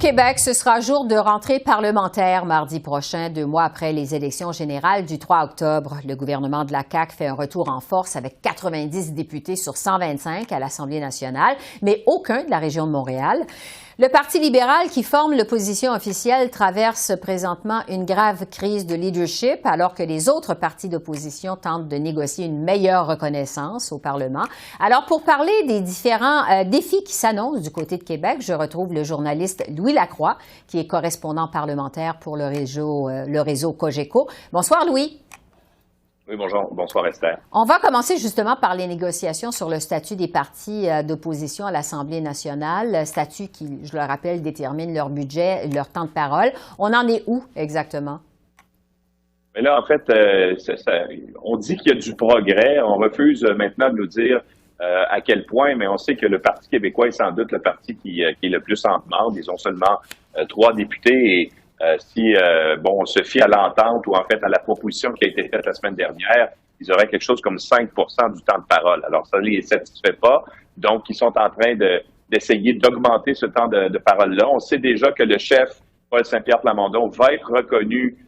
Québec, ce sera jour de rentrée parlementaire mardi prochain, 2 mois après les élections générales du 3 octobre. Le gouvernement de la CAQ fait un retour en force avec 90 députés sur 125 à l'Assemblée nationale, mais aucun de la région de Montréal. Le Parti libéral, qui forme l'opposition officielle, traverse présentement une grave crise de leadership, alors que les autres partis d'opposition tentent de négocier une meilleure reconnaissance au Parlement. Alors, pour parler des différents défis qui s'annoncent du côté de Québec, je retrouve le journaliste Louis Lacroix, qui est correspondant parlementaire pour le réseau Cogeco. Bonsoir, Louis. Oui, bonjour. Bonsoir, Esther. On va commencer justement par les négociations sur le statut des partis d'opposition à l'Assemblée nationale, statut qui, je le rappelle, détermine leur budget, leur temps de parole. On en est où exactement? Mais là, en fait, on dit qu'il y a du progrès. On refuse maintenant de nous dire à quel point, mais on sait que le Parti québécois est sans doute le parti qui est le plus en demande. Ils ont seulement 3 députés et on se fie à l'entente ou en fait à la proposition qui a été faite la semaine dernière, ils auraient quelque chose comme 5 du temps de parole. Alors, ça ne les satisfait pas. Donc, ils sont en train d'essayer d'augmenter ce temps de parole-là. On sait déjà que le chef, Paul Saint-Pierre Plamondon, va être reconnu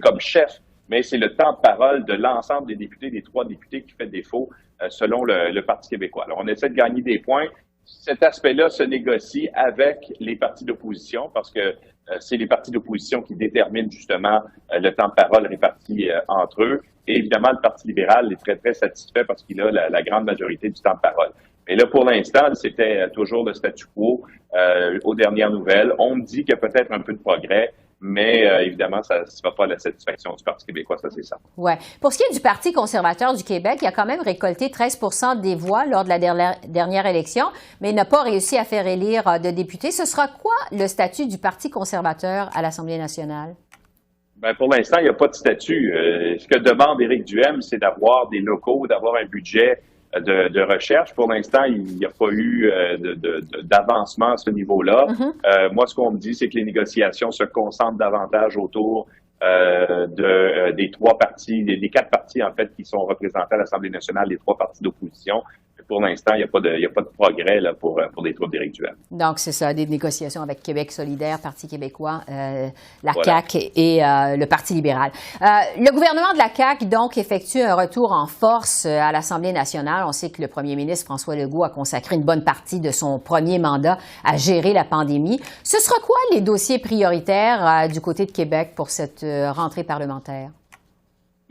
comme chef, mais c'est le temps de parole de l'ensemble des députés, des 3 députés qui fait défaut selon le Parti québécois. Alors, on essaie de gagner des points. Cet aspect-là se négocie avec les partis d'opposition parce que c'est les partis d'opposition qui déterminent justement le temps de parole réparti entre eux. Et évidemment, le Parti libéral est très, très satisfait parce qu'il a la grande majorité du temps de parole. Mais là, pour l'instant, c'était toujours le statu quo aux dernières nouvelles. On me dit qu'il y a peut-être un peu de progrès, mais évidemment, ça ne sera pas la satisfaction du Parti québécois, ça c'est ça. Ouais. Pour ce qui est du Parti conservateur du Québec, il a quand même récolté 13 des voix lors de la dernière élection, mais il n'a pas réussi à faire élire de députés. Ce sera quoi le statut du Parti conservateur à l'Assemblée nationale? Ben, pour l'instant, il n'y a pas de statut. Ce que demande Éric Duhaime, c'est d'avoir des locaux, d'avoir un budget de recherche. Pour l'instant, il n'y a pas eu d'avancement à ce niveau-là. Mm-hmm. Moi, ce qu'on me dit, c'est que les négociations se concentrent davantage autour des 3 partis, des 4 partis, en fait, qui sont représentés à l'Assemblée nationale, les 3 partis d'opposition. Pour l'instant, il n'y a pas de progrès là, pour les troupes d'Éric Duhaime. Donc, c'est ça, des négociations avec Québec solidaire, Parti québécois, la CAQ et le Parti libéral. Le gouvernement de la CAQ, donc, effectue un retour en force à l'Assemblée nationale. On sait que le premier ministre François Legault a consacré une bonne partie de son premier mandat à gérer la pandémie. Ce sera quoi les dossiers prioritaires du côté de Québec pour cette rentrée parlementaire?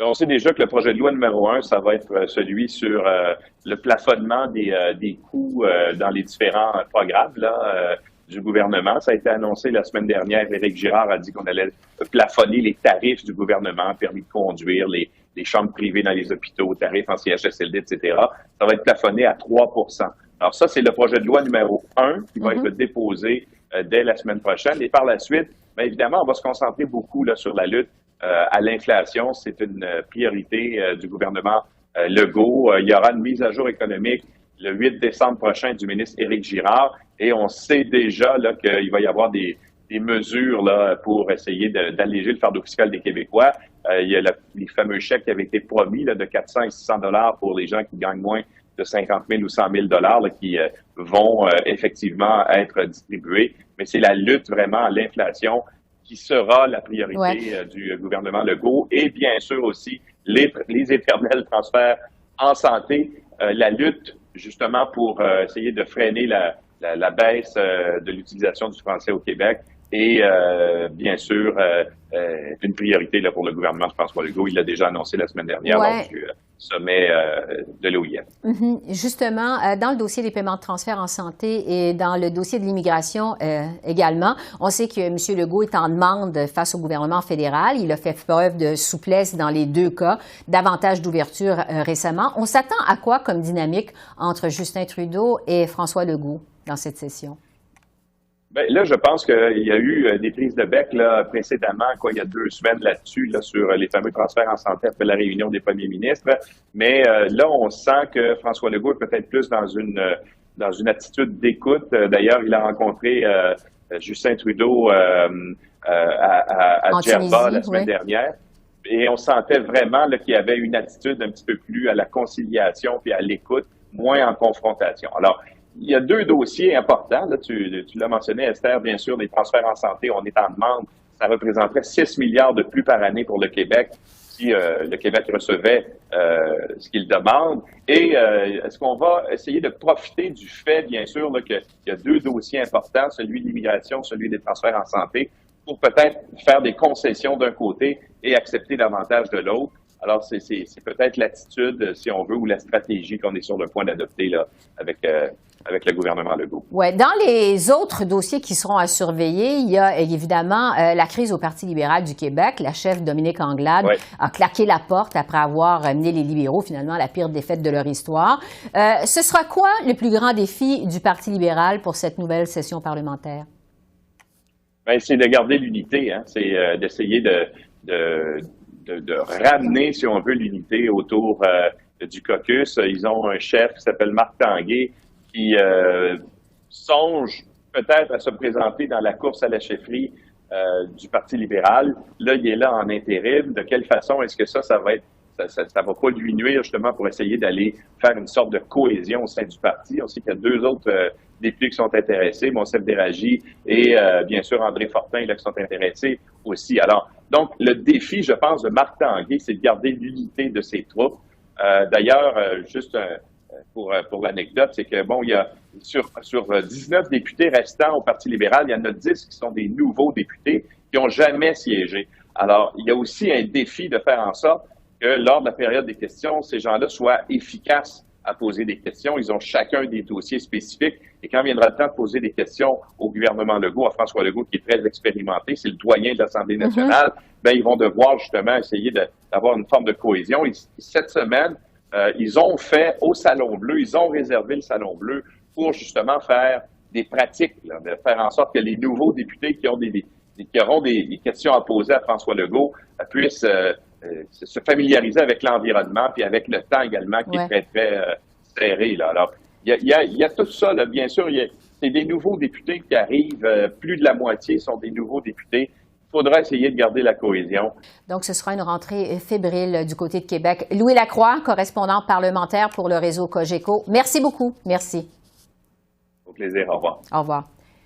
On sait déjà que le projet de loi numéro 1, ça va être celui sur le plafonnement des coûts dans les différents programmes du gouvernement. Ça a été annoncé la semaine dernière. Éric Girard a dit qu'on allait plafonner les tarifs du gouvernement, permis de conduire, les chambres privées dans les hôpitaux, tarifs en CHSLD, etc. Ça va être plafonné à 3 %. Alors ça, c'est le projet de loi numéro 1 qui va être déposé dès la semaine prochaine. Et par la suite, bien évidemment, on va se concentrer beaucoup là, sur la lutte à l'inflation. C'est une priorité du gouvernement Legault. Il y aura une mise à jour économique le 8 décembre prochain du ministre Éric Girard et on sait déjà là, qu'il va y avoir des mesures là, pour essayer d'alléger le fardeau fiscal des Québécois. Il y a les fameux chèques qui avaient été promis là, de 400 et 600 $ pour les gens qui gagnent moins de 50 000 ou 100 000 $ qui vont effectivement être distribués. Mais c'est la lutte vraiment à l'inflation qui sera la priorité du gouvernement Legault et bien sûr aussi les éternels transferts en santé, la lutte justement pour essayer de freiner la baisse de l'utilisation du français au Québec et bien sûr une priorité là, pour le gouvernement de François Legault. Il l'a déjà annoncé la semaine dernière lors du sommet de l'OIM. Justement, dans le dossier des paiements de transfert en santé et dans le dossier de l'immigration également, on sait que M. Legault est en demande face au gouvernement fédéral. Il a fait preuve de souplesse dans les 2 cas, davantage d'ouverture récemment. On s'attend à quoi comme dynamique entre Justin Trudeau et François Legault dans cette session? Ben là, je pense qu'il y a eu des prises de bec là, précédemment, il y a 2 semaines là-dessus, là, sur les fameux transferts en santé après la réunion des premiers ministres. Mais là, on sent que François Legault est peut-être plus dans une attitude d'écoute. D'ailleurs, il a rencontré Justin Trudeau à Djerba la semaine dernière. Et on sentait vraiment là, qu'il y avait une attitude un petit peu plus à la conciliation puis à l'écoute, moins en confrontation. Alors, il y a deux dossiers importants. Là, tu l'as mentionné, Esther, bien sûr, des transferts en santé, on est en demande. Ça représenterait 6 milliards de plus par année pour le Québec si le Québec recevait ce qu'il demande. Et est-ce qu'on va essayer de profiter du fait, bien sûr, là, qu'il y a deux dossiers importants, celui de l'immigration, celui des transferts en santé, pour peut-être faire des concessions d'un côté et accepter davantage de l'autre. Alors, c'est peut-être l'attitude, si on veut, ou la stratégie qu'on est sur le point d'adopter là avec le gouvernement Legault. Ouais. Dans les autres dossiers qui seront à surveiller, il y a évidemment la crise au Parti libéral du Québec. La chef Dominique Anglade a claqué la porte après avoir mené les libéraux, finalement, à la pire défaite de leur histoire. Ce sera quoi le plus grand défi du Parti libéral pour cette nouvelle session parlementaire? Bien, c'est de garder l'unité, hein. C'est d'essayer de ramener, si on veut, l'unité autour du caucus. Ils ont un chef qui s'appelle Marc Tanguay qui songe peut-être à se présenter dans la course à la chefferie du Parti libéral. Là, il est là en intérim. De quelle façon est-ce que ça va être ça va pas lui nuire justement pour essayer d'aller faire une sorte de cohésion au sein du parti. On sait qu'il y a deux autres députés qui sont intéressés, Monsef Déragi et bien sûr André Fortin là, qui sont intéressés aussi. Alors, donc, le défi, je pense, de Marc Tanguay, c'est de garder l'unité de ses troupes. D'ailleurs, juste pour l'anecdote, c'est que bon, il y a sur 19 députés restants au Parti libéral, il y en a 10 qui sont des nouveaux députés qui n'ont jamais siégé. Alors, il y a aussi un défi de faire en sorte que lors de la période des questions, ces gens-là soient efficaces à poser des questions. Ils ont chacun des dossiers spécifiques. Et quand viendra le temps de poser des questions au gouvernement Legault, à François Legault, qui est très expérimenté, c'est le doyen de l'Assemblée nationale, ben ils vont devoir justement essayer d'avoir une forme de cohésion. Et cette semaine, ils ont fait au Salon Bleu, ils ont réservé le Salon Bleu pour justement faire des pratiques, là, de faire en sorte que les nouveaux députés qui auront des questions à poser à François Legault puissent se familiariser avec l'environnement puis avec le temps également qui est très, très serré. Là. Alors, il y a tout ça, là, bien sûr, c'est des nouveaux députés qui arrivent, plus de la moitié sont des nouveaux députés. Il faudra essayer de garder la cohésion. Donc, ce sera une rentrée fébrile du côté de Québec. Louis Lacroix, correspondant parlementaire pour le réseau Cogeco. Merci beaucoup. Merci. Au plaisir. Au revoir. Au revoir.